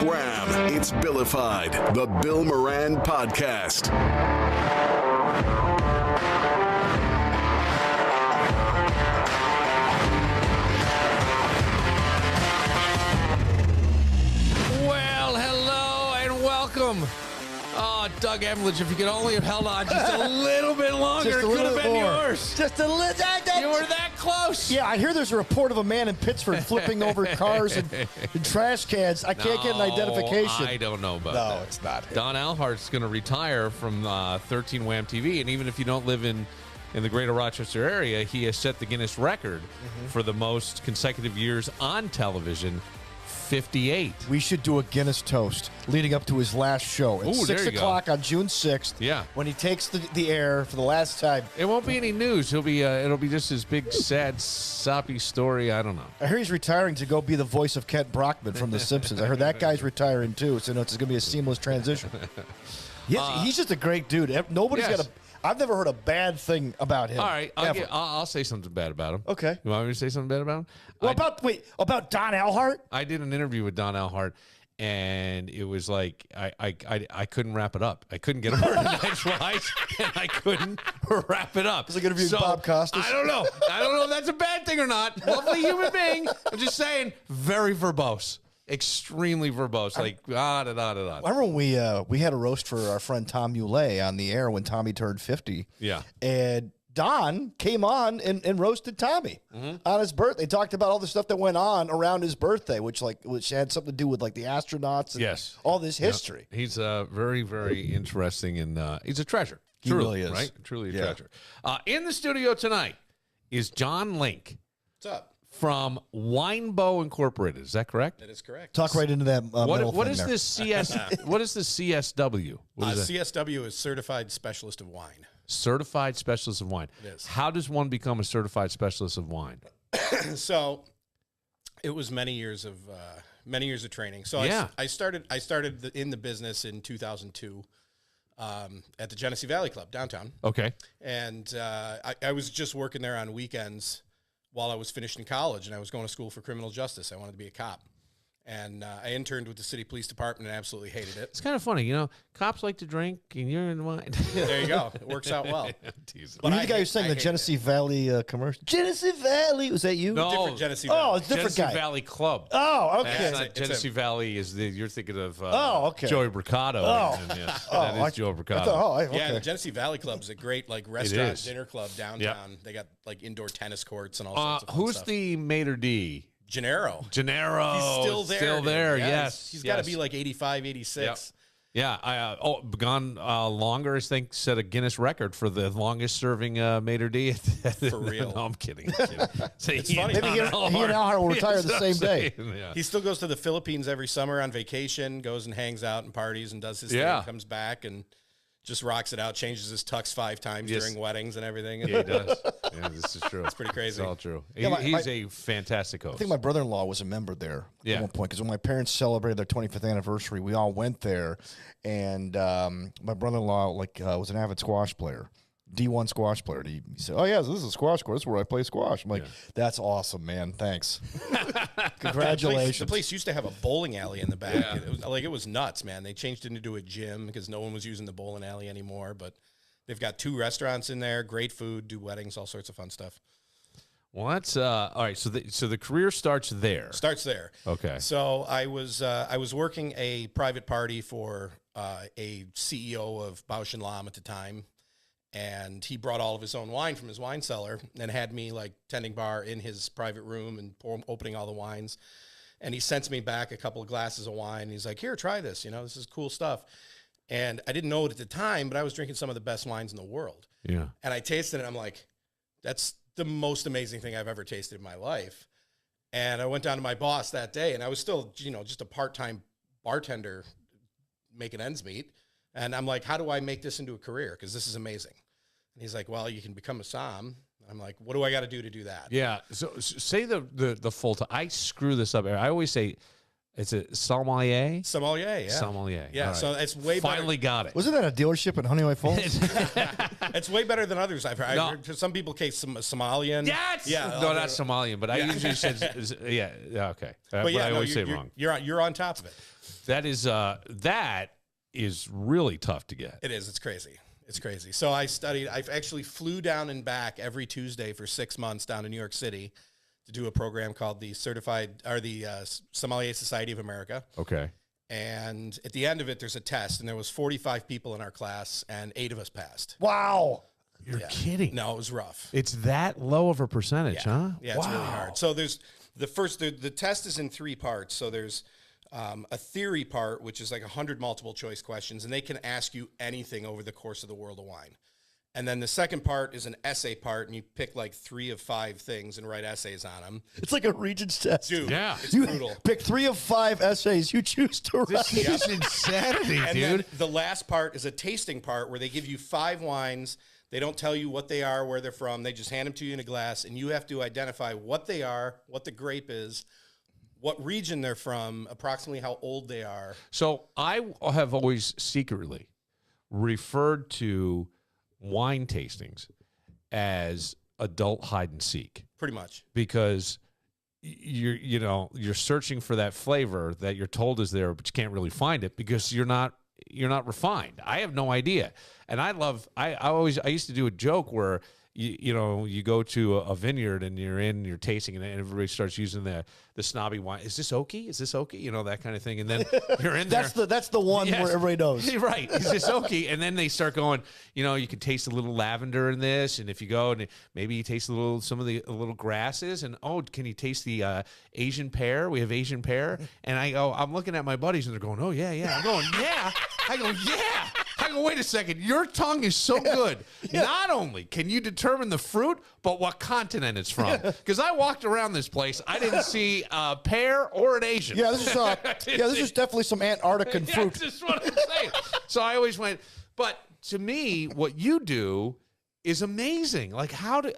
Graham, it's Billified, the Bill Moran Podcast. Well, hello and welcome. Oh, Doug Emlich, if you could only have held on just a little bit longer, it could have been yours. Just a little. You were that close. Yeah, I hear there's a report of a man in Pittsburgh flipping over cars and trash cans. I can't get an identification. I don't know about that. No, it's not him. Don Alhart's going to retire from 13 Wham TV, and even if you don't live in the greater Rochester area, he has set the Guinness record for the most consecutive years on television, 58. We should do a Guinness toast leading up to his last show at Ooh, 6 there you o'clock on June 6th. Yeah. When he takes the air for the last time. It won't be any news. It'll be just his big, sad, soppy story. I don't know. I hear he's retiring to go be the voice of Kent Brockman from The Simpsons. I heard that guy's retiring too, so it's going to be a seamless transition. He's just a great dude. Nobody's Yes. got a. I've never heard a bad thing about him. All right, ever. I'll say something bad about him. Okay. You want me to say something bad about him? Well, about Don Alhart? I did an interview with Don Alhart, and it was like I couldn't wrap it up. I couldn't get a word in edgewise, and I couldn't wrap it up. Was it going to be Bob Costas? I don't know. I don't know if that's a bad thing or not. Lovely human being. I'm just saying, very verbose. Extremely verbose, like da da da da. I remember when we had a roast for our friend Tom Muley on the air when Tommy turned 50. Yeah. And Don came on and roasted Tommy on his birthday. They talked about all the stuff that went on around his birthday, which had something to do with like the astronauts and all this history. Yeah. He's very, very interesting, and he's a treasure. He really is. Right? Truly a treasure. In the studio tonight is John Link. What's up? From Winebow Incorporated. Is that correct? That is correct. Talk right into that. What is this CS? What is the CSW? What is that? CSW is Certified Specialist of Wine. Certified Specialist of Wine. It is. How does one become a certified specialist of wine? So, it was many years of training. So Yeah. I started in the business in 2002 at the Genesee Valley Club downtown, Okay. and I was just working there on weekends while I was finishing college, and I was going to school for criminal justice. I wanted to be a cop. And I interned with the city police department and absolutely hated it. It's kind of funny, cops like to drink and you're in wine. There you go. It works out well. Were you the guy who sang the Genesee Valley commercial? Genesee Valley. Was that you? No. Different Genesee Valley. Oh, it's a different Genesee guy. Valley Club. Oh, okay. That's not It's a- Genesee Valley you're thinking of okay. Joey Bricado. Oh. And, that is Joe Bricado. Okay. Yeah, the Genesee Valley Club is a great restaurant is. dinner club downtown. They got indoor tennis courts and all sorts of fun Who's stuff. the maitre d'? Gennaro? Gennaro. He's still there. Still dude. there, Yeah, yes. He's got to be 85, 86. Yeah, I gone longer. I think set a Guinness record for the longest serving maitre d'. For real. No, I'm kidding. It's funny. Maybe he and Alhart will retire the same day. Yeah. He still goes to the Philippines every summer on vacation, goes and hangs out and parties and does his Yeah. thing, comes back and just rocks it out, changes his tux 5 times Yes. during weddings and everything. Yeah, he does. Yeah, this is true. It's pretty crazy. It's all true. Yeah, He's a fantastic host. I think my brother-in-law was a member there at one point because when my parents celebrated their 25th anniversary, we all went there, and my brother-in-law was an avid squash player, D1 squash player. He said, "Oh yeah, this is a squash court. This is where I play squash." I'm like, "That's awesome, man. Thanks. Congratulations." The place used to have a bowling alley in the back. Yeah. It was nuts, man. They changed it into a gym because no one was using the bowling alley anymore. But they've got 2 restaurants in there, great food, do weddings, all sorts of fun stuff. Well, that's all right. So the career starts there. Starts there. Okay. So I was working a private party for a CEO of Bausch and Lomb at the time, and he brought all of his own wine from his wine cellar and had me tending bar in his private room and opening all the wines. And he sends me back a couple of glasses of wine. And he's like, "Here, try this. This is cool stuff." And I didn't know it at the time, but I was drinking some of the best wines in the world. Yeah. And I tasted it, and I'm like, that's the most amazing thing I've ever tasted in my life. And I went down to my boss that day, and I was still, just a part-time bartender making ends meet. And I'm like, how do I make this into a career? Because this is amazing. And he's like, well, you can become a SOM. I'm like, what do I got to do that? Yeah. So say the full time. I screw this up. I always say It's a sommelier. Sommelier, yeah. Sommelier. Yeah, All so right. it's way better. Finally got it. Wasn't that a dealership in Honeywell Falls? It's way better than others I've heard. No. I've heard some people case Somalian. Yes. Yeah. No, not Somalian, but I usually said, yeah, okay. But yeah, I always say wrong. You're on top of it. That is really tough to get. It is. It's crazy. It's crazy. So I actually flew down and back every Tuesday for 6 months down to New York City to do a program called the Sommelier Society of America. Okay. And at the end of it, there's a test, and there was 45 people in our class, and 8 of us passed. Wow. You're kidding. No, it was rough. It's that low of a percentage, huh? Yeah, it's really hard. So there's the test is in 3 parts. So there's a theory part, which is like 100 multiple choice questions, and they can ask you anything over the course of the world of wine. And then the second part is an essay part, and you pick like 3 of 5 things and write essays on them. It's like a Regents test. Dude, Yeah. it's You brutal. pick 3 of 5 essays you choose to write. This is insanity, And dude. then the last part is a tasting part where they give you 5 wines. They don't tell you what they are, where they're from. They just hand them to you in a glass, and you have to identify what they are, what the grape is, what region they're from, approximately how old they are. So I have always secretly referred to wine tastings as adult hide and seek, Pretty much. because you're searching for that flavor that you're told is there, but you can't really find it because you're not refined. I have no idea. And I used to do a joke where you go to a vineyard and you're tasting, and everybody starts using the snobby wine. Is this oaky? Is this oaky? That kind of thing. And then you're in there. That's the one Yes. where everybody knows. Right. Is this oaky? And then they start going, you can taste a little lavender in this. And if you go and maybe you taste some of the little grasses, and can you taste the Asian pear? We have Asian pear. And I'm looking at my buddies and they're going, oh yeah, yeah. I'm going, yeah. I go, yeah. I go, wait a second. Your tongue is so good. Yeah. Not only can you determine the fruit, but what continent it's from. Because I walked around this place, I didn't see a pear or an Asian. Yeah, this is definitely some Antarctican fruit. That's just what I'm saying. So I always went, but to me, what you do is amazing. Like, how do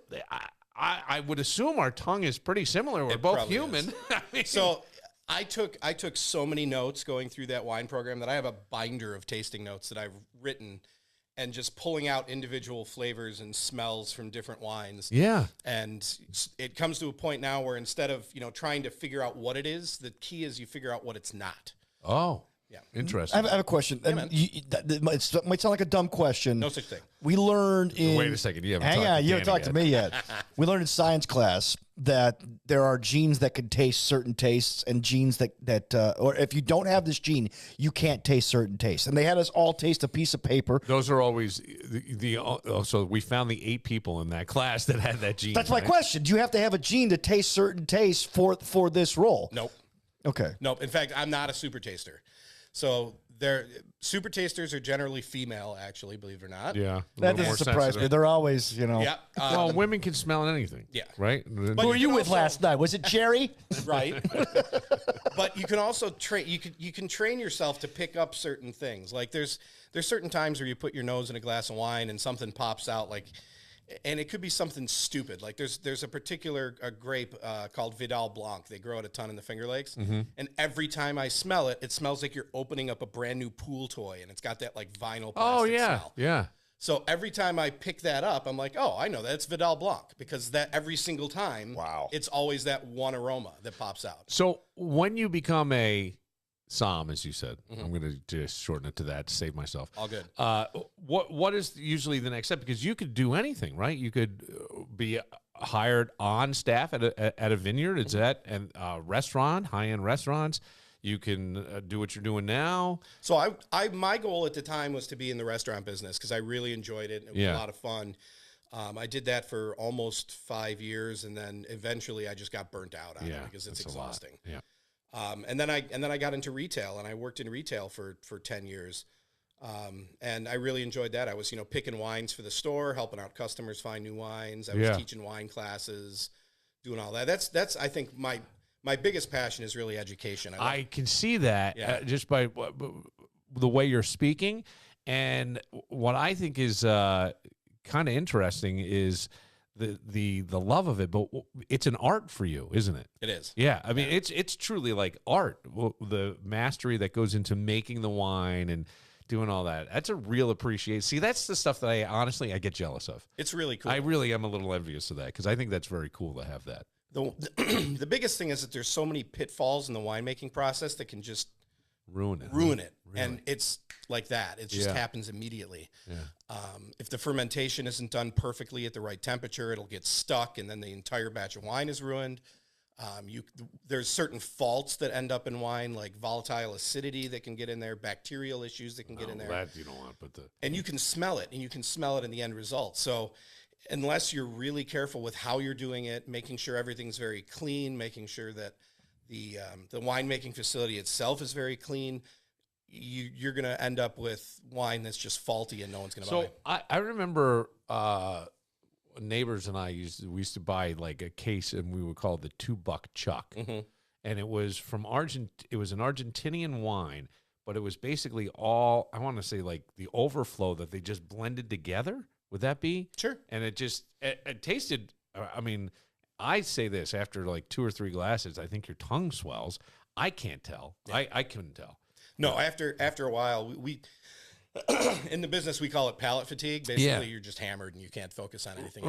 I would assume our tongue is pretty similar. We're both human. I mean, So I took so many notes going through that wine program that I have a binder of tasting notes that I've written, and just pulling out individual flavors and smells from different wines. yeah. And it comes to a point now where instead of, trying to figure out what it is, the key is you figure out what it's not. Oh, Yeah. interesting. I have a question. man. It might sound like a dumb question. No such thing. We learned in... Wait a second. You haven't Hang talked on, to you haven't Danny talked to me yet. We learned in science class that there are genes that can taste certain tastes, and genes that or if you don't have this gene, you can't taste certain tastes. And they had us all taste a piece of paper. Those are always so we found the 8 people in that class that had that gene. That's my question. Do you have to have a gene to taste certain tastes for this role? Nope. Okay. Nope. In fact, I'm not a super taster. So super tasters are generally female, actually, believe it or not. Yeah. That doesn't surprise me. They're always, Yeah. Well, women can smell anything. Yeah. Right? Who were you with last night? Was it Jerry? Right. But you can also train. You can train yourself to pick up certain things. Like there's certain times where you put your nose in a glass of wine and something pops out, and it could be something stupid. Like there's a particular grape called Vidal Blanc. They grow it a ton in the Finger Lakes, and every time I smell it, it smells like you're opening up a brand new pool toy, and it's got that like vinyl plastic smell. Yeah. So every time I pick that up, I'm like, oh, I know that it's Vidal Blanc, because that every single time, it's always that one aroma that pops out. So when you become a Som, as you said, I'm going to just shorten it to that to save myself. All good. What is usually the next step? Because you could do anything, right? You could be hired on staff at a vineyard. It's at a restaurant, high-end restaurants. You can do what you're doing now. So my goal at the time was to be in the restaurant business because I really enjoyed it. It was a lot of fun. I did that for almost 5 years, and then eventually I just got burnt out on it because it's exhausting. Yeah. And then I got into retail, and I worked in retail for 10 years. And I really enjoyed that. I was, picking wines for the store, helping out customers find new wines. I was teaching wine classes, doing all that. That's I think my biggest passion is really education. I can see that just by the way you're speaking. And what I think is kind of interesting is the love of it, but it's an art for you, isn't it? It is. Yeah, I mean, it's truly like art. The mastery that goes into making the wine and doing all that. That's a real appreciation. See, that's the stuff that I get jealous of. It's really cool. I really am a little envious of that because I think that's very cool to have that. The biggest thing is that there's so many pitfalls in the winemaking process that can just ruin it. Really? And it's like that. It just happens immediately. Yeah. If the fermentation isn't done perfectly at the right temperature, it'll get stuck, and then the entire batch of wine is ruined. There's certain faults that end up in wine, like volatile acidity that can get in there, bacterial issues that can get in there. That you don't want, and you can smell it, and you can smell it in the end result. So unless you're really careful with how you're doing it, making sure everything's very clean, making sure that the winemaking facility itself is very clean, you're going to end up with wine that's just faulty and no one's going to buy. So I remember neighbors and we used to buy like a case, and we would call it the $2 Chuck. Mm-hmm. And it was from it was an Argentinian wine, but it was basically all, I want to say like the overflow that they just blended together. Would that be? Sure. And it just, it tasted, I mean, I say this after like 2 or 3 glasses, I think your tongue swells. I can't tell. Yeah. I couldn't tell. No, after a while, we in the business, we call it palate fatigue. Basically, you're just hammered and you can't focus on anything.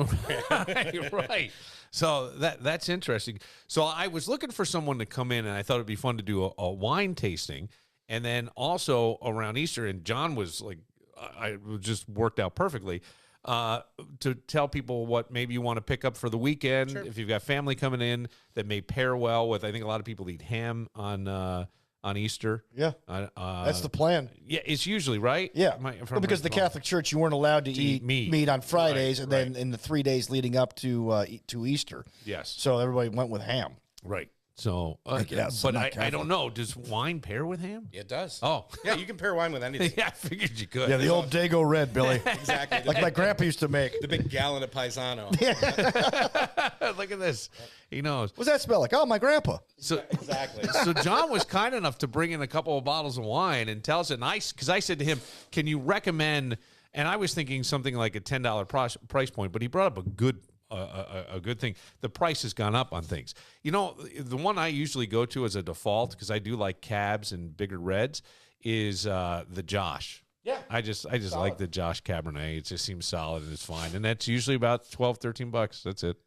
Right. So that's interesting. So I was looking for someone to come in, and I thought it'd be fun to do a wine tasting. And then also around Easter, and John was like, I just worked out perfectly to tell people what maybe you want to pick up for the weekend. Sure. If you've got family coming in that may pair well with, I think a lot of people eat ham on Easter. Yeah. That's the plan. Yeah, it's usually, right? Yeah. Because the Catholic Church, you weren't allowed to eat meat on Fridays, and then in the 3 days leading up to Easter. Yes. So everybody went with ham. Right. So, but I don't know. Does wine pair with ham? It does. Oh. Yeah, you can pair wine with anything. Yeah, I figured you could. Yeah, the old Dago Red, Billy. Exactly. Like my grandpa used to make. The big gallon of Paisano. Look at this. He knows. What's that smell like? Oh, my grandpa. So exactly. So John was kind enough to bring in a couple of bottles of wine and tell us, because I said to him, can you recommend, and I was thinking something like a $10 price point, but he brought up a good thing. The price has gone up on things. You know, the one I usually go to as a default, because I do like cabs and bigger reds, is the Josh. Yeah. I just like the Josh Cabernet. It just seems solid and it's fine. And that's usually about $12-13. That's it.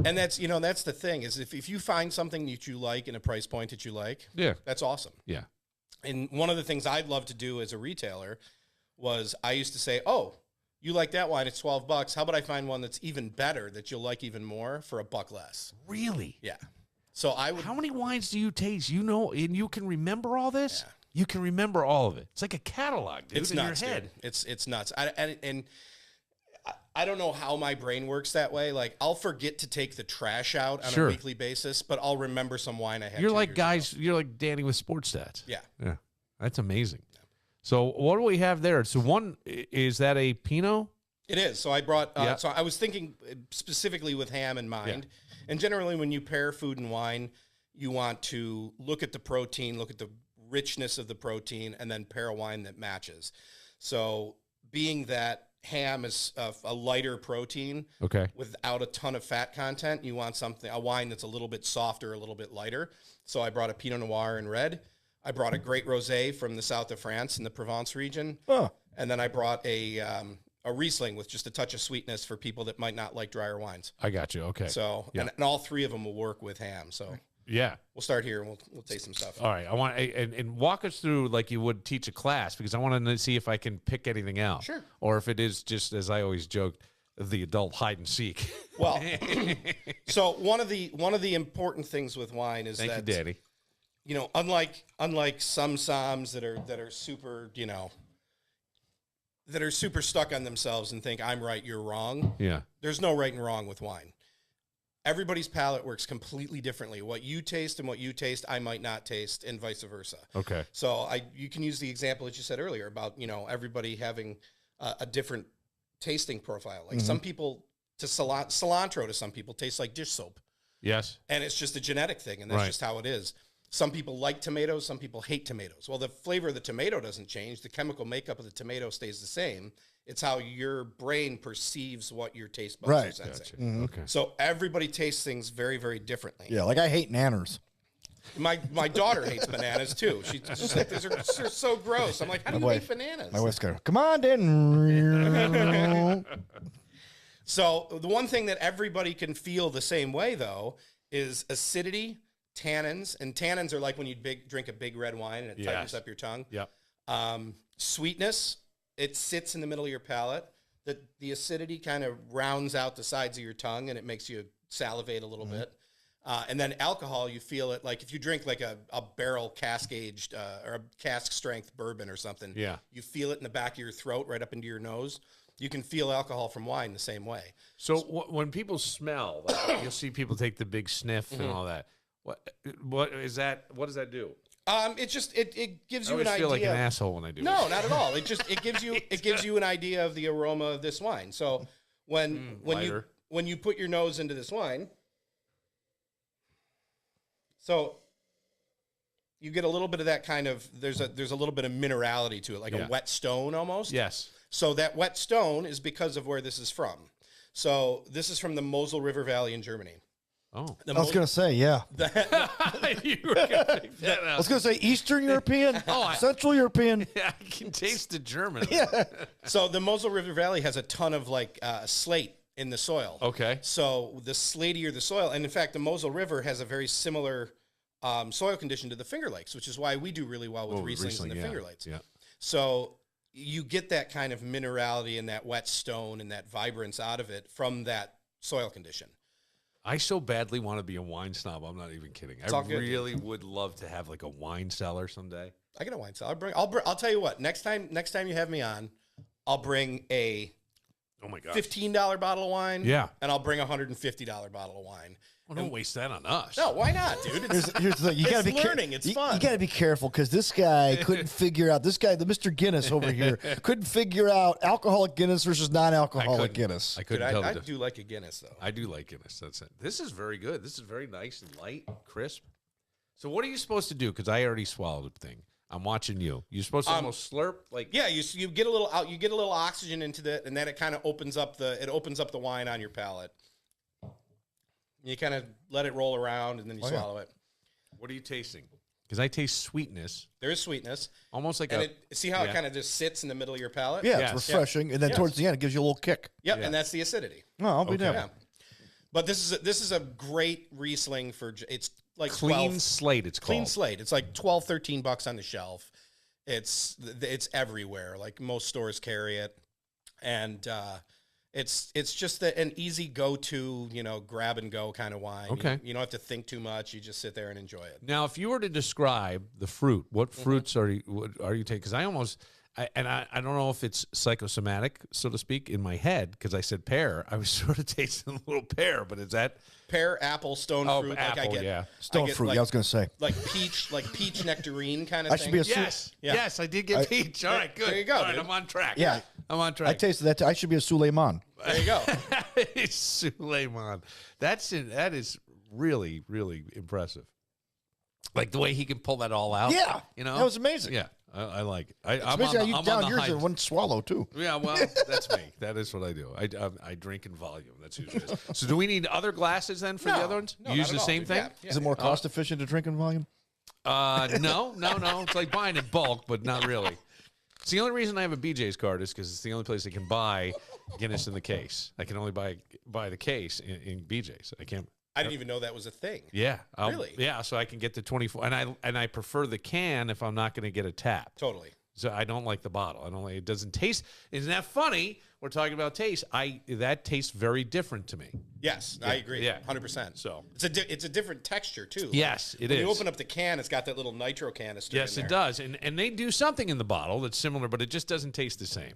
And that's the thing is if you find something that you like in a price point that you like, that's awesome. Yeah. And one of the things I'd love to do as a retailer was I used to say, oh, you like that wine, it's $12. How about I find one that's even better that you'll like even more for $1 less? Really? Yeah. So I would. How many wines do you taste? You know, and you can remember all this? Yeah. You can remember all of it. It's like a catalog, dude, it's in nuts, your head. Dude. It's nuts. I don't know how my brain works that way. Like, I'll forget to take the trash out on a weekly basis, but I'll remember some wine I had. You're like guys. Ago. You're like Danny with sports stats. Yeah. Yeah. That's amazing. Yeah. So what do we have there? So one, is that a Pinot? It is. So I brought, so I was thinking specifically with ham in mind. Yeah. And generally when you pair food and wine, you want to look at the protein, look at the richness of the protein, and then pair a wine that matches. So being that ham is a lighter protein without a ton of fat content, you want a wine that's a little bit softer, a little bit lighter. So I brought a Pinot Noir in red. I brought a great rosé from the south of France in the Provence region. Oh. And then I brought a Riesling with just a touch of sweetness for people that might not like drier wines. I got you. Okay. So, and all three of them will work with ham. So, yeah, we'll start here and we'll taste some stuff. All right. I want and walk us through like you would teach a class, because I want to see if I can pick anything out. Sure. Or if it is just, as I always joked, the adult hide and seek. Well, so one of the important things with wine is Thank that, you, Daddy. You know, unlike some somms that are super, you know, that are super stuck on themselves and think I'm right, you're wrong. Yeah. There's no right and wrong with wine. Everybody's palate works completely differently. What you taste and what you taste, I might not taste, and vice versa. Okay. So you can use the example that you said earlier about, you know, everybody having a different tasting profile. Like some people, cilantro to some people tastes like dish soap. Yes. And it's just a genetic thing, and that's just how it is. Some people like tomatoes. Some people hate tomatoes. Well, the flavor of the tomato doesn't change. The chemical makeup of the tomato stays the same. It's how your brain perceives what your taste buds are sensing. Gotcha. Okay. So everybody tastes things very, very differently. Yeah, like I hate nanners. My daughter hates bananas too. She's just like, they're so gross. I'm like, how do you hate bananas? My wife's going, come on, Dan. So the one thing that everybody can feel the same way, though, is acidity, tannins. And tannins are like when you drink a big red wine and it tightens up your tongue. Yep. Sweetness, it sits in the middle of your palate. The acidity kind of rounds out the sides of your tongue, and it makes you salivate a little bit. And then alcohol, you feel it like if you drink like a barrel cask-aged or a cask-strength bourbon or something, you feel it in the back of your throat right up into your nose. You can feel alcohol from wine the same way. So when people smell, like, you'll see people take the big sniff and all that. What is that? What does that do? It gives you an idea. I feel like an asshole when I do. No, not at all. It gives you an idea of the aroma of this wine. So when you put your nose into this wine, so you get a little bit of that kind of there's a little bit of minerality to it, like a wet stone almost. Yes. So that wet stone is because of where this is from. So this is from the Mosel River Valley in Germany. Oh, I was going to say, yeah. You were gonna pick that I out. was going to say Eastern European, Central European. Yeah, I can taste the German. Yeah. So the Mosel River Valley has a ton of like slate in the soil. Okay. So the slatier the soil, and in fact, the Mosel River has a very similar soil condition to the Finger Lakes, which is why we do really well with Rieslings in the Finger Lakes. Yeah. So you get that kind of minerality and that wet stone and that vibrance out of it from that soil condition. I so badly want to be a wine snob. I'm not even kidding. I really would love to have like a wine cellar someday. I get a wine cellar. I'll tell you what. Next time you have me on, I'll bring a $15 bottle of wine. Yeah, and I'll bring a $150 bottle of wine. Well, don't waste that on us. No, why not, dude? Here's the thing. You gotta be learning. It's fun. You got to be careful because this guy couldn't figure out. This guy, the Mr. Guinness over here, couldn't figure out alcoholic Guinness versus non-alcoholic Guinness. I couldn't tell. I do like a Guinness though. I do like Guinness. That's it. This is very good. This is very nice and light, crisp. So what are you supposed to do? Because I already swallowed the thing. I'm watching you. You're supposed to almost slurp like. Yeah, you get a little out. You get a little oxygen into that, and then it kind of opens up the wine on your palate. You kind of let it roll around, and then you swallow it. What are you tasting? Because I taste sweetness. There is sweetness. Almost like see how it kind of just sits in the middle of your palate? Yeah, it's refreshing, and then towards the end, it gives you a little kick. Yep, and that's the acidity. No, I'll be down. Yeah. But this is a great Riesling for it's like clean slate. It's clean called. slate. It's like $12-13 on the shelf. It's everywhere. Like most stores carry it, and it's just an easy go-to, grab and go kind of wine. Okay. You don't have to think too much. You just sit there and enjoy it. Now, if you were to describe the fruit, what fruits are you taking? Because I don't know if it's psychosomatic, so to speak, in my head, because I said pear. I was sort of tasting a little pear, but is that pear, apple, stone fruit? Apple, like I get, stone fruit. I was going to say like peach nectarine kind of thing. Should be a yes, I did get peach. All right, good. There you go. All right, I'm on track. Yeah, I'm on track. I tasted that. I should be a Suleiman. There you go. Suleiman. That is really, really impressive. Like the way he can pull that all out. Yeah, that was amazing. Yeah, I like it. I'm you down yours in one swallow too. Yeah, well, that's me. That is what I do. I drink in volume. That's usually it. So do we need other glasses then for the other ones? No, use the same thing? Yeah. Is it more cost efficient to drink in volume? No. It's like buying in bulk, but not really. It's the only reason I have a BJ's card is because it's the only place I can buy Guinness in the case. I can only buy the case in BJ's. I can't. I didn't even know that was a thing. Yeah. Really? Yeah. So I can get the 24, and I prefer the can if I'm not going to get a tap. Totally. So I don't like the bottle. I don't like it. Doesn't taste. Isn't that funny? We're talking about taste. That tastes very different to me. Yes, I agree. Yeah, 100%. So it's a different texture too. Yes, it when is. you open up the can, it's got that little nitro canister. Yes, it does. And they do something in the bottle that's similar, but it just doesn't taste the same.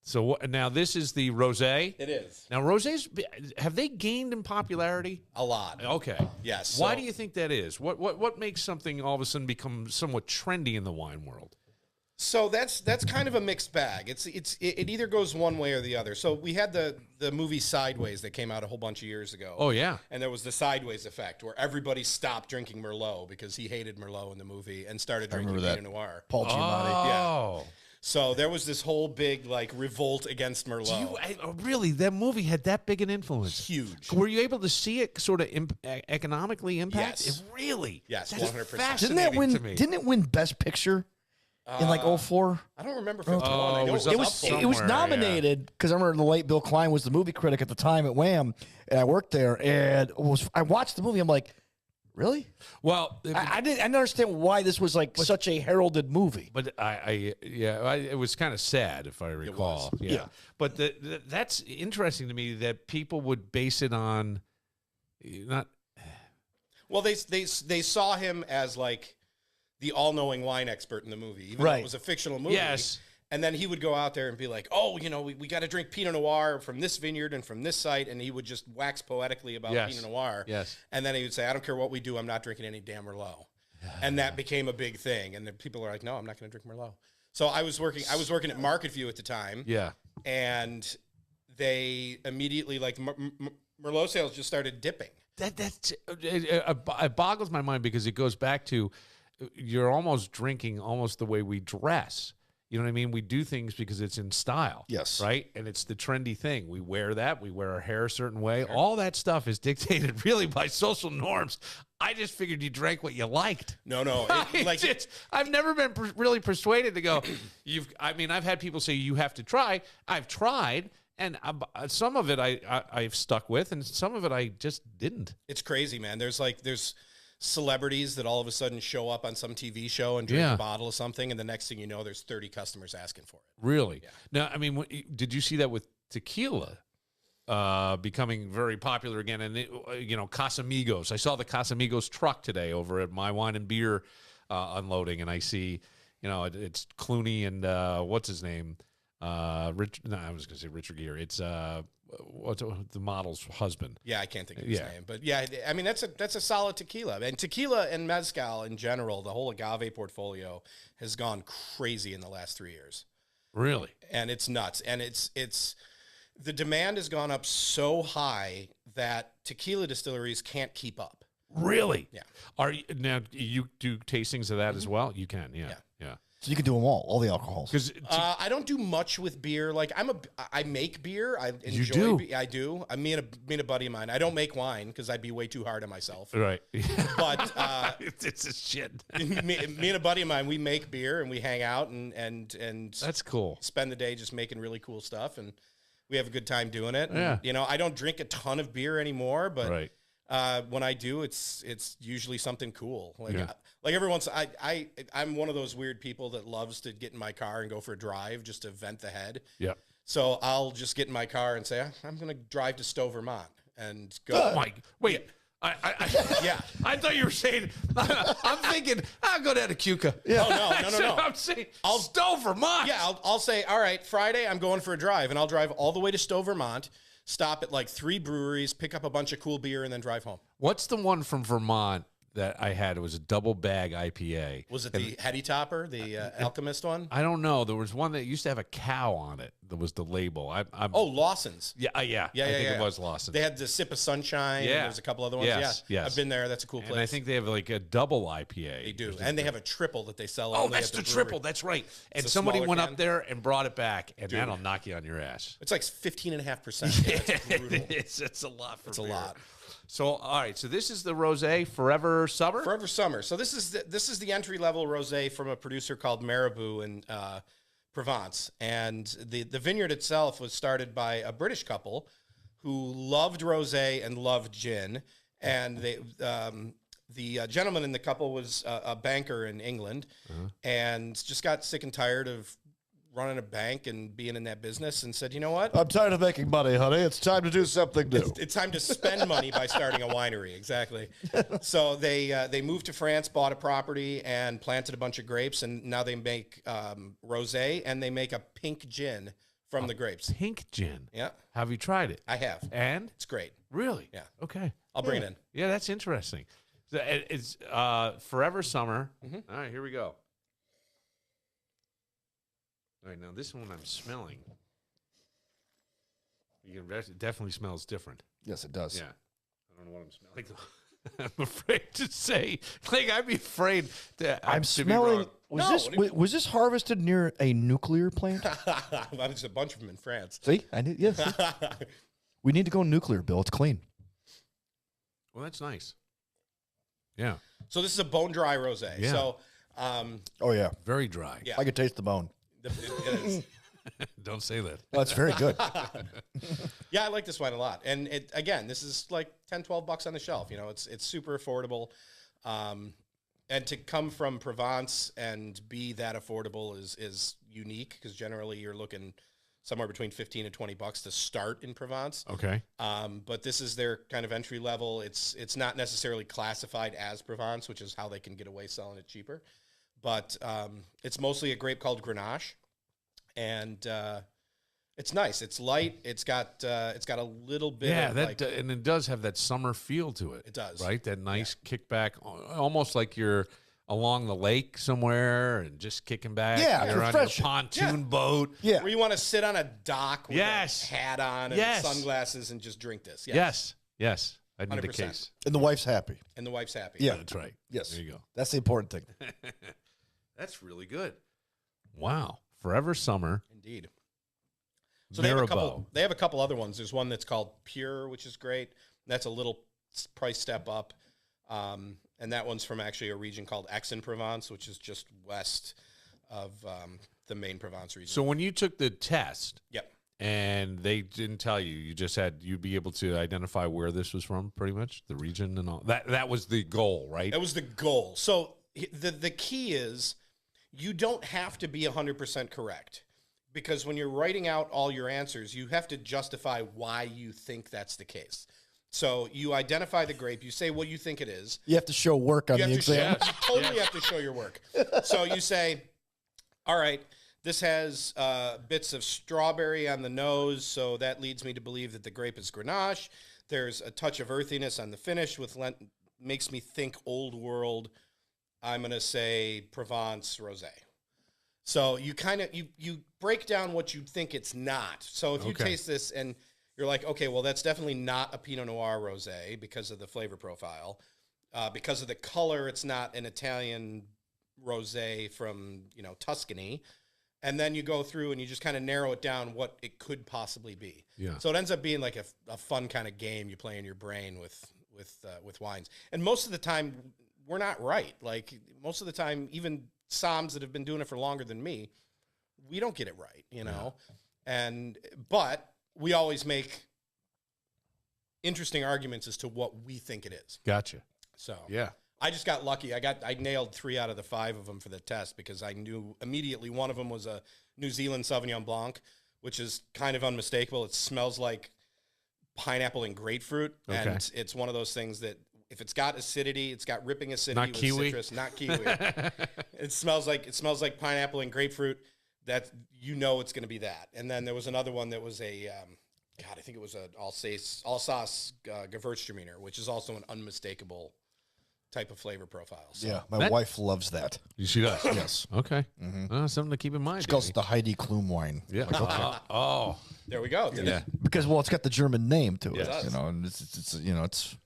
So now this is the rosé. It is. Now rosés, have they gained in popularity? A lot. Okay. Yes. Why do you think that is? What makes something all of a sudden become somewhat trendy in the wine world? So that's kind of a mixed bag. It either goes one way or the other. So we had the movie Sideways that came out a whole bunch of years ago. Oh yeah, and there was the Sideways effect where everybody stopped drinking Merlot because he hated Merlot in the movie and started drinking Pinot Noir. Paul Giamatti. Oh. Yeah. So there was this whole big like revolt against Merlot. Really, that movie had that big an influence? Huge. Were you able to see it sort of economically impact? Yes. It really? Yes, 100%. Didn't it win Best Picture in like 04? I don't remember 51. Oh, I know it was It was nominated because I remember the late Bill Klein was the movie critic at the time at Wham, and I worked there, and I watched the movie. I'm like, really? Well, I didn't understand why this was like such a heralded movie. But it was kind of sad if I recall. Yeah. But that's interesting to me that people would base it on not. Well, they saw him as like the all-knowing wine expert in the movie, even though it was a fictional movie. Yes. And then he would go out there and be like, oh, we got to drink Pinot Noir from this vineyard and from this site. And he would just wax poetically about Pinot Noir. Yes. And then he would say, I don't care what we do, I'm not drinking any damn Merlot. And that became a big thing. And then people are like, no, I'm not going to drink Merlot. So I was working at Market View at the time. Yeah. And they immediately, like, Merlot sales just started dipping. It boggles my mind because it goes back to you're almost drinking almost the way we dress. You know what I mean? We do things because it's in style. Yes. Right? And it's the trendy thing. We wear that. We wear our hair a certain way. Sure. All that stuff is dictated really by social norms. I just figured you drank what you liked. No. I've never been really persuaded to go, I've had people say you have to try. I've tried. And some of it I've stuck with, and some of it I just didn't. It's crazy, man. There's celebrities that all of a sudden show up on some TV show and drink a bottle of something, and the next thing you know, there's 30 customers asking for it. Really? Yeah. Now, I mean, did you see that with tequila becoming very popular again? And, Casamigos. I saw the Casamigos truck today over at My Wine and Beer unloading, and I see, it's Clooney and what's his name? I was going to say Richard Gere. It's what's the model's husband? Yeah, I can't think of his name, but yeah, I mean that's a solid tequila, and tequila and mezcal in general. The whole agave portfolio has gone crazy in the last 3 years. Really, and it's nuts, and it's the demand has gone up so high that tequila distilleries can't keep up. Really? Yeah. You do tastings of that as well? You can, yeah. So you can do them all the alcohols. Because I don't do much with beer. Like I make beer. I enjoy. You do? I do. Me and a buddy of mine. I don't make wine because I'd be way too hard on myself. Right. But it's a shit. me and a buddy of mine, we make beer and we hang out and that's cool. Spend the day just making really cool stuff, and we have a good time doing it. Yeah. And, I don't drink a ton of beer anymore, but right. When I do, it's usually something cool. Like every once, I'm one of those weird people that loves to get in my car and go for a drive just to vent the head. Yeah. So I'll just get in my car and say, I'm going to drive to Stowe, Vermont, and go. Oh my! Wait. Yeah. I thought you were saying. I'm thinking I'll go down to Cuca. Yeah. Oh, no. I'm saying Stowe, Vermont. Yeah. I'll say, all right, Friday I'm going for a drive, and I'll drive all the way to Stowe, Vermont. Stop at like 3 breweries, pick up a bunch of cool beer, and then drive home. What's the one from Vermont that I had? It was a double bag IPA. Was it the Heady Topper, the Alchemist one? I don't know. There was one that used to have a cow on it. That was the label. Lawson's. Yeah. I think it was Lawson's. They had the Sip of Sunshine. Yeah. There's a couple other ones. Yes. I've been there. That's a cool place. And I think they have like a double IPA. They do. And they have a triple that they sell. Oh, that's the triple. That's right. And somebody went up there and brought it back, and that'll knock you on your ass. It's like 15.5%. Yeah, it's brutal. It's a lot for beer. A lot. So, all right. So this is the rosé Forever Summer. Forever Summer. So this is the entry level rosé from a producer called Marabou in Provence, and the vineyard itself was started by a British couple who loved rosé and loved gin, and the gentleman in the couple was a banker in England, and just got sick and tired of running a bank and being in that business, and said, you know what? I'm tired of making money, honey. It's time to do something new. It's time to spend money by starting a winery. Exactly. So they moved to France, bought a property, and planted a bunch of grapes, and now they make rosé, and they make a pink gin from the grapes. Pink gin? Yeah. Have you tried it? I have. And? It's great. Really? Yeah. Okay. I'll bring it in. Yeah, that's interesting. It's Forever Summer. All right, here we go. All right, now this one I'm smelling. It definitely smells different. Yes, it does. Yeah. I don't know what I'm smelling. I'm afraid to say. Like, I'd be afraid to. I'm to smelling. Be wrong. Was this harvested near a nuclear plant? There's a bunch of them in France. See, I knew. Yes. We need to go nuclear, Bill. It's clean. Well, that's nice. Yeah. So this is a bone dry rosé. Yeah. So, Oh yeah, Very dry. yeah, I could taste the bone. it is. Don't say that. Oh, that's very good. Yeah, I like this wine a lot. And again, this is like $10-12 on the shelf. You know, it's super affordable. And to come from Provence and be that affordable is unique, because generally you're looking somewhere between 15 and $20 to start in Provence. Okay. But this is their kind of entry level. It's not necessarily classified as Provence, which is how they can get away selling it cheaper. But it's mostly a grape called Grenache. And it's nice. It's light. It's got a little bit. Yeah, of and it does have that summer feel to it. It does, right? That nice kickback, almost like you're along the lake somewhere and just kicking back. Yeah, you're on your refreshing. pontoon boat. Yeah. where you want to sit on a dock with Yes. a hat on and Yes. sunglasses and just drink this. Yes. I need a 100%. case. And the wife's happy. And the wife's happy. Yeah. That's right. Yes. There you go. That's the important thing. That's really good. Wow. Forever Summer. Indeed. So they have Mirabeau. a couple other ones. There's one that's called Pure, which is great. That's a little price step up. And that one's from actually a region called Aix-en-Provence, which is just west of the main Provence region. So when you took the test Yep. and they didn't tell you, you just had you'd be able to identify where this was from, pretty much the region and all. That was the goal, right? That was the goal. So the key is you don't have to be 100% correct, because when you're writing out all your answers, you have to justify why you think that's the case. So you identify the grape, you say what you think it is. You have to show work on You the have to exam. you totally have to show your work. So you say, all right, this has bits of strawberry on the nose, so that leads me to believe that the grape is Grenache. There's a touch of earthiness on the finish, makes me think old world. I'm going to say Provence Rosé. So you kind of, you break down what you think it's not. So if you taste this and you're like, okay, well, that's definitely not a Pinot Noir Rosé because of the flavor profile. Because of the color, it's not an Italian Rosé from, Tuscany. And then you go through and you just kind of narrow it down what it could possibly be. Yeah. So it ends up being like a fun kind of game you play in your brain with wines. And most of the time, we're not right. Like most of the time, even Psalms that have been doing it for longer than me, we don't get it right, but we always make interesting arguments as to what we think it is. Gotcha. So Yeah. I just got lucky. I nailed 3 out of the 5 of them for the test, because I knew immediately one of them was a New Zealand Sauvignon Blanc, which is kind of unmistakable. It smells like pineapple and grapefruit, and it's one of those things that if it's got acidity, it's got ripping acidity Not with kiwi? citrus, not kiwi. It smells like pineapple and grapefruit. That it's going to be that. And then there was another one that was a I think it was a Alsace Gewürztraminer, which is also an unmistakable type of flavor profile. So. Yeah, my wife loves that. She does? Yes. Okay. Something to keep in mind. She calls it the Heidi Klum wine. Yeah. Oh. There we go. Yeah. Because it's got the German name to it, Yes. and it's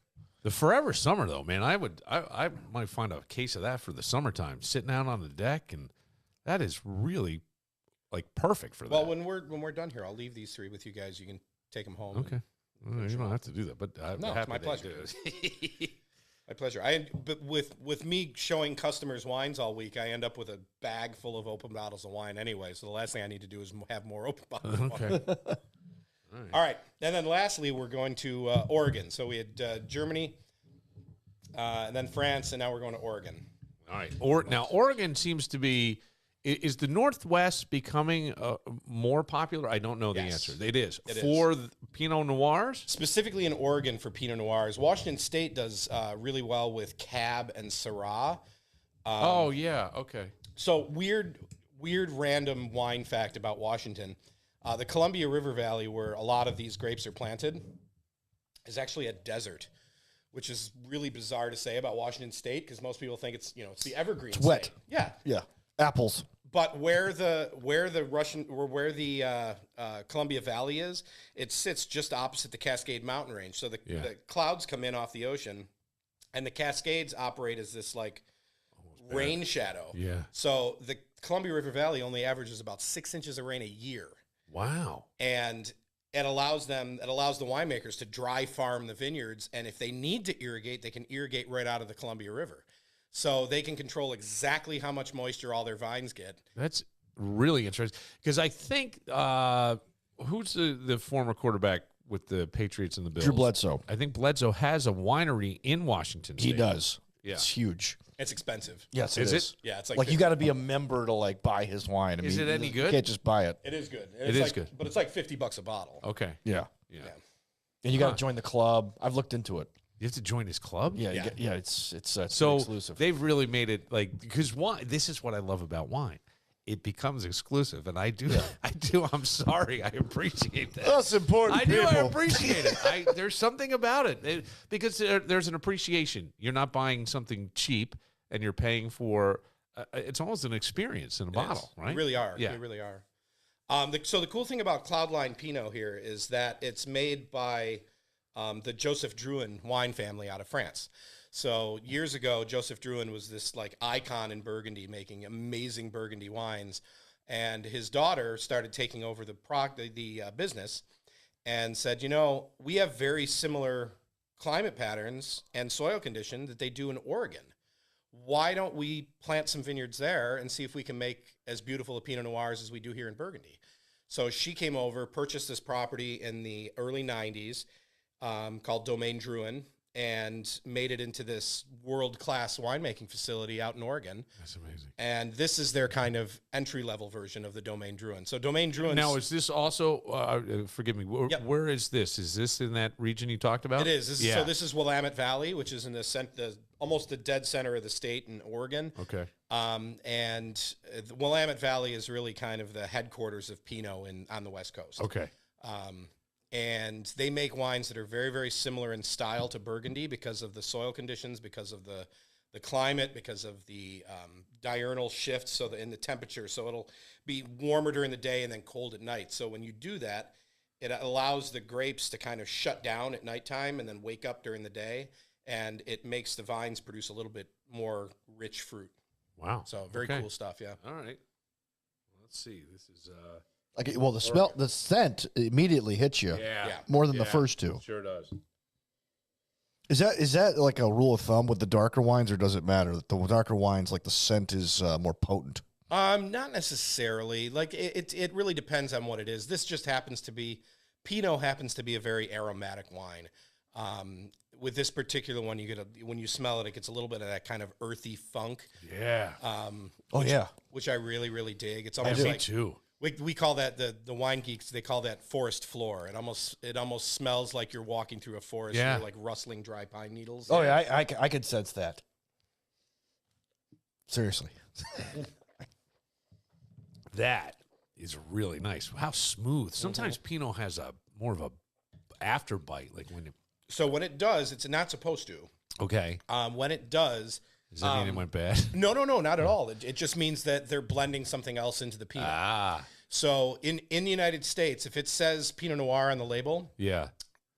The Forever Summer, though, man, I might find a case of that for the summertime, sitting out on the deck, and that is really like perfect for that. Well, when we're done here, I'll leave these 3 with you guys. You can take them home. Okay. Well, you don't have to do that, but I'm No, it's happy my that pleasure. you do it. My pleasure. But with me showing customers wines all week, I end up with a bag full of open bottles of wine anyway. So the last thing I need to do is have more open bottles of wine. Okay. All right. And then lastly, we're going to Oregon. So we had Germany, and then France, and now we're going to Oregon. All right. Now, Oregon seems to be. Is the Northwest becoming more popular? I don't know the Yes. answer. It is. It For the Pinot Noirs? Specifically in Oregon for Pinot Noirs. Washington State does really well with Cab and Syrah. Oh, yeah. Okay. So weird random wine fact about Washington. The Columbia River Valley, where a lot of these grapes are planted, is actually a desert, which is really bizarre to say about Washington State, because most people think it's the evergreen It's wet. state. Yeah. Yeah. Apples. But where the Columbia Valley is, it sits just opposite the Cascade Mountain Range. So the clouds come in off the ocean, and the Cascades operate as this like rain shadow. Yeah. So the Columbia River Valley only averages about 6 inches of rain a year. Wow. And it allows the winemakers to dry farm the vineyards, and if they need to irrigate, they can irrigate right out of the Columbia River. So they can control exactly how much moisture all their vines get. That's really interesting because I think who's the former quarterback with the Patriots and the Bills? Drew Bledsoe. I think Bledsoe has a winery in Washington State. He does. Yeah. It's huge. It's expensive. Yes, Is it it? is. Yeah, it's Like you got to be a member to like buy his wine. Is it any good? You can't just buy it. It is good. It is good. But it's like $50 a bottle. Okay. Yeah. Yeah. And you got to join the club. I've looked into it. You have to join his club? Yeah, it's So exclusive. they've really made it like because wine. This is what I love about wine. It becomes exclusive, and I do. I'm sorry. I appreciate that. That's important. I do. I appreciate it. There's something about it, because there's an appreciation. You're not buying something cheap, and you're paying for. It's almost an experience in a bottle, right? You really are. Yeah. You really are. So the cool thing about Cloudline Pinot here is that it's made by the Joseph Drouhin wine family out of France. So years ago, Joseph Drouhin was this like icon in Burgundy, making amazing Burgundy wines, and his daughter started taking over the business, and said, we have very similar climate patterns and soil condition that they do in Oregon. Why don't we plant some vineyards there and see if we can make as beautiful a Pinot Noirs as we do here in Burgundy? So she came over, purchased this property in the early 90s, called Domaine Drouhin, and made it into this world-class winemaking facility out in Oregon. That's amazing. And this is their kind of entry-level version of the Domaine Drouhin. So Domaine Drouhin. Now, is this also? Forgive me. Where is this? Is this in that region you talked about? It is. So this is Willamette Valley, which is in the almost the dead center of the state in Oregon. Okay. And the Willamette Valley is really kind of the headquarters of Pinot on the West Coast. Okay. And they make wines that are very, very similar in style to Burgundy because of the soil conditions, because of the climate, because of the diurnal shifts, in the temperature. So it'll be warmer during the day and then cold at night. So when you do that, it allows the grapes to kind of shut down at nighttime and then wake up during the day, and it makes the vines produce a little bit more rich fruit. Wow. So very cool stuff, yeah. All right. Let's see. This is Okay, well, the scent immediately hits you. Yeah. More than the first two. Sure does. Is that like a rule of thumb with the darker wines, or does it matter that the darker wines, like the scent is more potent? Not necessarily. Like it really depends on what it is. This just happens to be Pinot happens to be a very aromatic wine. With this particular one, when you smell it, it gets a little bit of that kind of earthy funk. Yeah. Which I really, really dig. It's almost like too. We call that the wine geeks. They call that forest floor. It almost smells like you're walking through a forest. Yeah. Like rustling dry pine needles. Oh yeah, I could sense that. Seriously. That is really nice. How smooth. Sometimes Pinot has more of a after bite, like when it. So when it does, it's not supposed to. Okay. When it does. Does that mean it went bad? No, not at all. It just means that they're blending something else into the Pinot. So in the United States, if it says Pinot Noir on the label,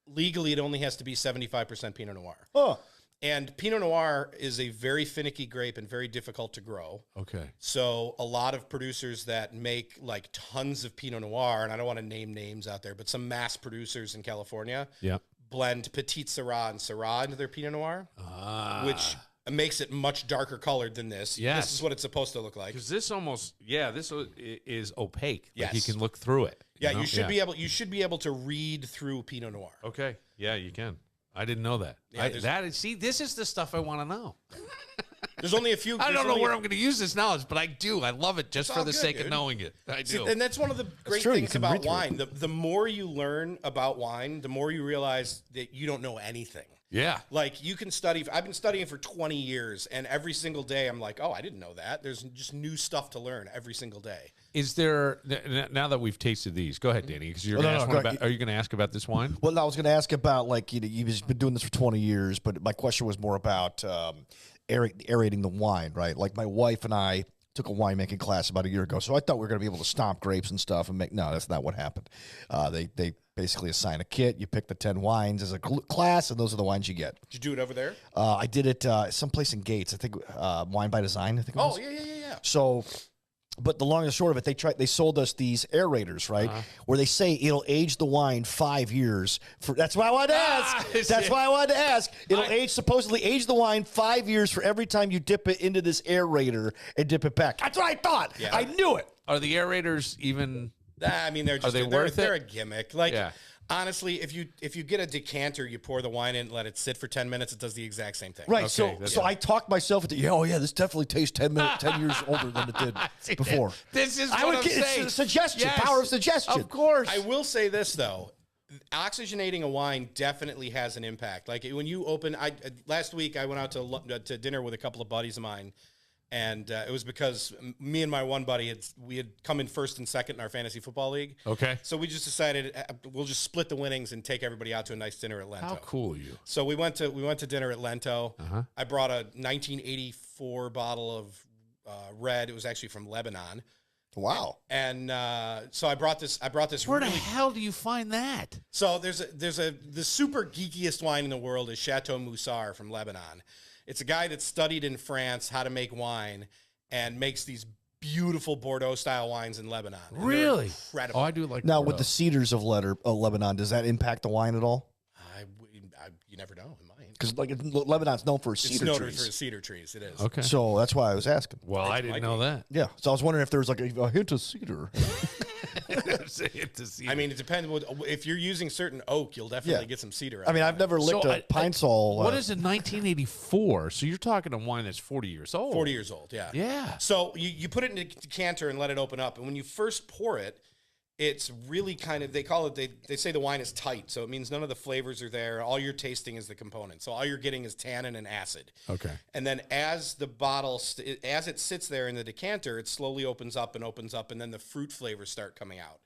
legally it only has to be 75% Pinot Noir. Oh. And Pinot Noir is a very finicky grape and very difficult to grow. Okay. So a lot of producers that make like tons of Pinot Noir, and I don't want to name names out there, but some mass producers in California blend Petit Syrah and Syrah into their Pinot Noir, which makes it much darker colored than this. Yes. This is what it's supposed to look like. Because this this is opaque. Yes. Like you can look through it. You should be able to read through Pinot Noir. Okay. Yeah, you can. I didn't know that. This is the stuff I want to know. There's only a few. I don't know where I'm going to use this knowledge, but I do. I love it just for the sake of knowing it. I do. See, and that's one of the great things about wine. The more you learn about wine, the more you realize that you don't know anything. Yeah. Like you can study. I've been studying for 20 years, and every single day I'm like, oh, I didn't know that. There's just new stuff to learn every single day. Is there, now that we've tasted these, go ahead, Danny, because you're going to ask are you going to ask about this wine? Well, I was going to ask about, like, you've been doing this for 20 years, but my question was more about aerating the wine, right? Like my wife and I took a winemaking class about a year ago, so I thought we were going to be able to stomp grapes and stuff and make. No, that's not what happened. They basically assign a kit. You pick the 10 wines as a class, and those are the wines you get. Did you do it over there? I did it someplace in Gates. I think Wine by Design. I think. It was. Yeah. So. But the long and short of it, they sold us these aerators, right? Where they say it'll age the wine 5 years. That's why I wanted to ask. That's why I wanted to ask. It'll supposedly age the wine 5 years for every time you dip it into this aerator and dip it back. That's what I thought. Yeah. I knew it. Are the aerators even? I mean, they're just they're a gimmick. Like, honestly, if you get a decanter, you pour the wine in, and let it sit for 10 minutes. It does the exact same thing. Right. Okay, so I talked myself into this definitely tastes 10 years older than it did before. This is what I'm saying. It's a suggestion. Yes, power of suggestion. Of course. I will say this though. Oxygenating a wine definitely has an impact. Like when you open, last week I went out to dinner with a couple of buddies of mine. And it was because me and my one buddy we had come in first and second in our fantasy football league. Okay. So we just decided we'll just split the winnings and take everybody out to a nice dinner at Lento. How cool are you? So we went to dinner at Lento. I brought a 1984 bottle of red. It was actually from Lebanon. Wow. And so I brought this. Where the hell do you find that? So the super geekiest wine in the world is Chateau Moussard from Lebanon. It's a guy that studied in France how to make wine and makes these beautiful Bordeaux-style wines in Lebanon. Really? Incredible. Oh, I do like now, Bordeaux. with the cedars of Lebanon, does that impact the wine at all? You never know. It might. Because Lebanon's known for cedar trees. It's known for cedar trees. It is. Okay. So that's why I was asking. Well, I didn't know that. Yeah. So I was wondering if there was like a hint of cedar. I mean, it depends. If you're using certain oak, you'll definitely get some cedar. I mean, I've never licked a pine sol. What is it, 1984? So you're talking a wine that's 40 years old. 40 years old, yeah. Yeah. So you put it in a decanter and let it open up. And when you first pour it, it's really kind of, they say the wine is tight. So it means none of the flavors are there. All you're tasting is the component. So all you're getting is tannin and acid. Okay. And then as the bottle, as it sits there in the decanter, it slowly opens up. And then the fruit flavors start coming out.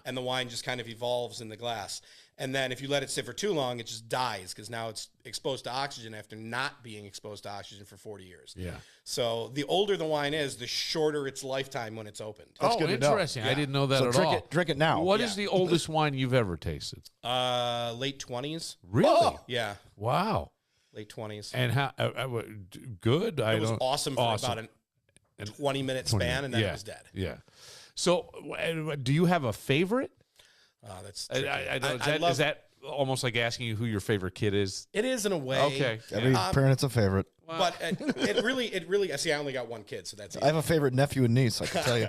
And the wine just kind of evolves in the glass. And then if you let it sit for too long, it just dies because now it's exposed to oxygen after not being exposed to oxygen for 40 years. Yeah. So the older the wine is, the shorter its lifetime when it's opened. That's good interesting. To know. I didn't know that at all. Drink it now. What is the oldest wine you've ever tasted? Late 20s. Really? Oh. Yeah. Wow. Late 20s. And how good? It was awesome for about a 20-minute span, and then it was dead. Yeah. So do you have a favorite? That's is that almost like asking you who your favorite kid is? It is in a way. Okay. Every parent's a favorite. But it really, I see, I only got one kid, so that's it. I have a favorite nephew and niece, I can tell you.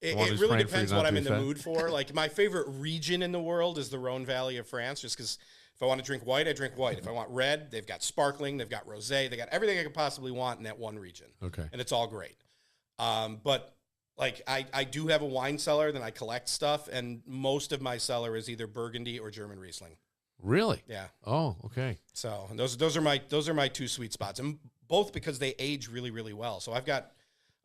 It really depends what I'm in the mood for. Like, my favorite region in the world is the Rhone Valley of France, just because if I want to drink white, I drink white. If I want red, they've got sparkling, they've got rosé, they got everything I could possibly want in that one region. Okay. And it's all great. But like I do have a wine cellar, then I collect stuff, and most of my cellar is either Burgundy or German Riesling. Really? Yeah. Oh, okay. So those are my two sweet spots, and both because they age really, really well. So I've got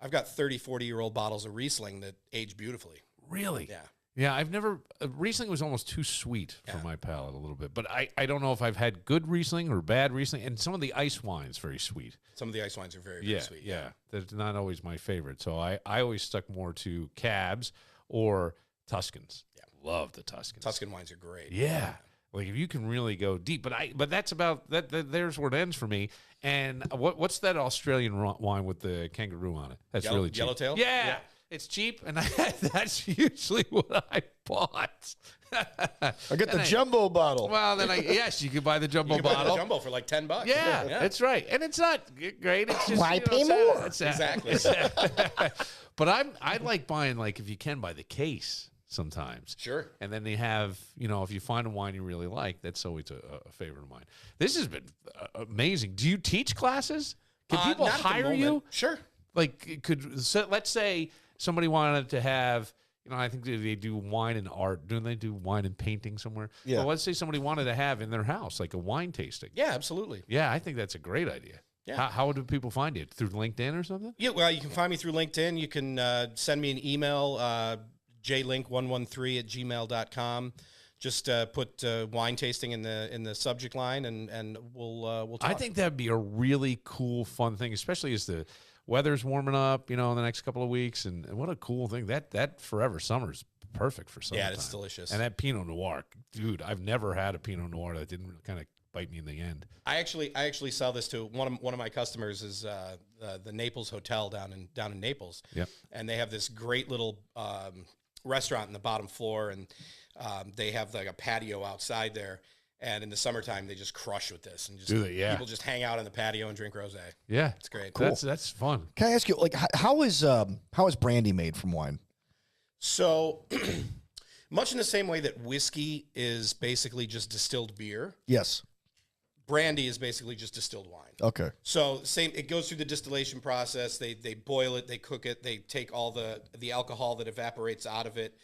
30, 40-year-old bottles of Riesling that age beautifully. Really? Yeah. Yeah, I've never Riesling was almost too sweet for my palate a little bit, but I don't know if I've had good Riesling or bad Riesling, and some of the ice wines very sweet. Some of the ice wines are very, very sweet. Yeah, that's not always my favorite. So I always stuck more to Cabs or Tuscans. Yeah, love the Tuscans. Tuscan wines are great. Yeah. Like if you can really go deep, but that's about that. There's where it ends for me. And what's that Australian wine with the kangaroo on it? That's really cheap. Yellowtail. Yeah, it's cheap, and that's usually what I bought. I get the jumbo bottle. Well, then yes, you could buy the jumbo bottle. Buy the jumbo for like $10. Yeah, that's right, and it's not great. It's just why pay more? Exactly. But I like buying, like, if you can, buy the case. Sometimes. Sure. And then they have, if you find a wine you really like, that's always a favorite of mine. This has been amazing. Do you teach classes? Can people hire you? Sure. Like, let's say somebody wanted to have, I think they do wine and art. Don't they do wine and painting somewhere? Yeah. Well, let's say somebody wanted to have in their house, like a wine tasting. Yeah, absolutely. Yeah, I think that's a great idea. Yeah. How do people find you? Through LinkedIn or something? Yeah, well, you can find me through LinkedIn. You can send me an email, jlink113@gmail.com. Just put wine tasting in the subject line, and we'll talk. I think that'd be a really cool, fun thing, especially as the weather's warming up, in the next couple of weeks, and what a cool thing. That Forever Summer's perfect for summertime. Yeah, it's delicious. And that Pinot Noir, dude, I've never had a Pinot Noir that didn't kind of bite me in the end. I actually sell this to one of my customers is the Naples Hotel down in Naples. Yep. And they have this great little restaurant in the bottom floor, and they have like a patio outside there. And in the summertime, they just crush with this, and just people just hang out on the patio and drink rosé. Yeah, it's great. Cool. That's fun. Can I ask you, like, how is brandy made from wine? So, much in the same way that whiskey is basically just distilled beer. Yes. Brandy is basically just distilled wine. Okay. So it goes through the distillation process. They boil it, they cook it, they take all the alcohol that evaporates out of it.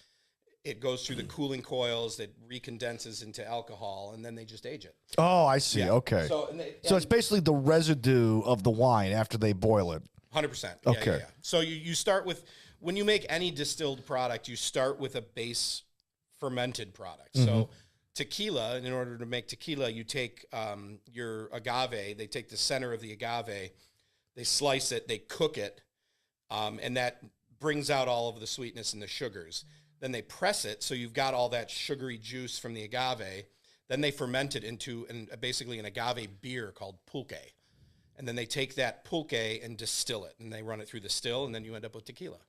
It goes through the cooling coils that recondenses into alcohol, and then they just age it. Oh, I see. Yeah. Okay. So it's basically the residue of the wine after they boil it. 100%. Okay. Yeah. So you start with, when you make any distilled product, you start with a base fermented product. Mm-hmm. So tequila, in order to make tequila, you take your agave. They take the center of the agave, they slice it, they cook it, and that brings out all of the sweetness and the sugars. Then they press it, so you've got all that sugary juice from the agave. Then they ferment it into basically an agave beer called pulque. And then they take that pulque and distill it, and they run it through the still, and then you end up with tequila.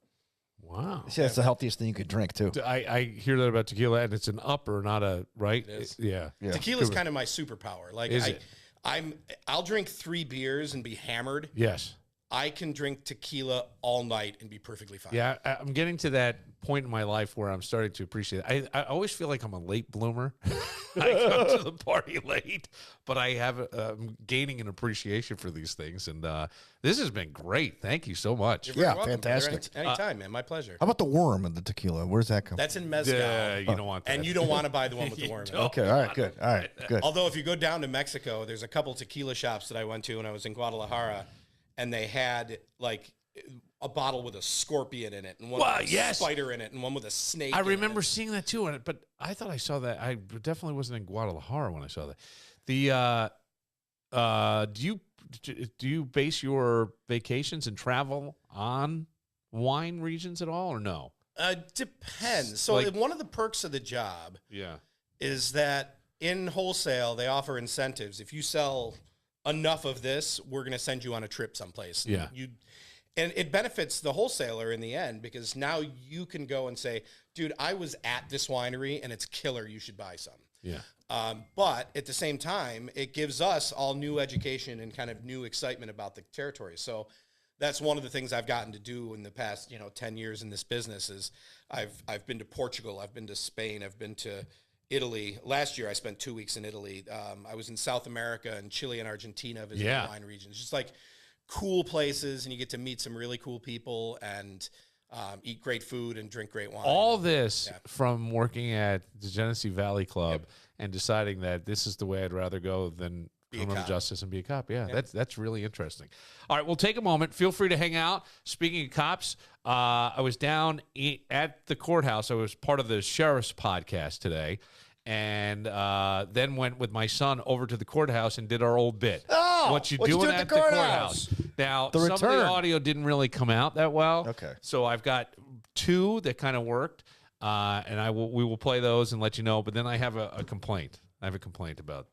Wow. See, that's the healthiest thing you could drink, too. I hear that about tequila, and it's an upper, not a, right? It is. Yeah. Tequila's kind of my superpower. Like, I'll drink 3 beers and be hammered. Yes. I can drink tequila all night and be perfectly fine. Yeah, I'm getting to that point in my life where I'm starting to appreciate it. I always feel like I'm a late bloomer. I come to the party late, but I'm gaining an appreciation for these things, and this has been great. Thank you so much. You're very welcome. Fantastic. Anytime, man. My pleasure. How about the worm in the tequila? Where's that come That's in mezcal. You don't want that. And you don't want to buy the one with the worm in it. Okay, all right, good. All right, good. Although if you go down to Mexico, there's a couple tequila shops that I went to when I was in Guadalajara, and they had like a bottle with a scorpion in it, and one with a spider in it, and one with a snake. I remember seeing that too, but I thought I saw that. I definitely wasn't in Guadalajara when I saw that. Do you base your vacations and travel on wine regions at all, or no? Depends. So one of the perks of the job, is that in wholesale they offer incentives. If you sell enough of this, we're going to send you on a trip someplace. And it benefits the wholesaler in the end, because now you can go and say, dude, I was at this winery and it's killer. You should buy some. Yeah. But at the same time, it gives us all new education and kind of new excitement about the territory. So that's one of the things I've gotten to do in the past, 10 years in this business is I've been to Portugal. I've been to Spain. I've been to Italy. Last year, I spent 2 weeks in Italy. I was in South America and Chile and Argentina visiting wine regions. Just like cool places, and you get to meet some really cool people and eat great food and drink great wine. All this from working at the Genesee Valley Club and deciding that this is the way I'd rather go than criminal justice and be a cop. Yeah, that's really interesting. All right, we'll take a moment. Feel free to hang out. Speaking of cops, I was down at the courthouse. I was part of the sheriff's podcast today, and then went with my son over to the courthouse and did our old bit. Oh, what you doing at the courthouse? Now, some of the audio didn't really come out that well. Okay. So I've got 2 that kind of worked, and we will play those and let you know. But then I have a complaint. I have a complaint about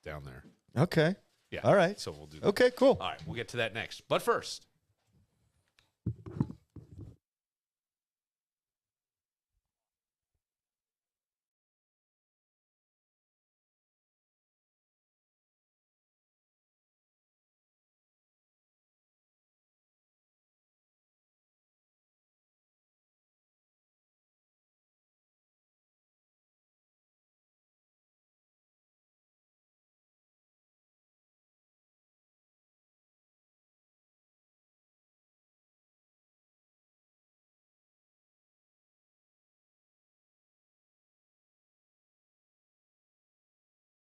down there. Okay. Yeah. All right. So we'll do that. Okay, cool. All right. We'll get to that next. But first,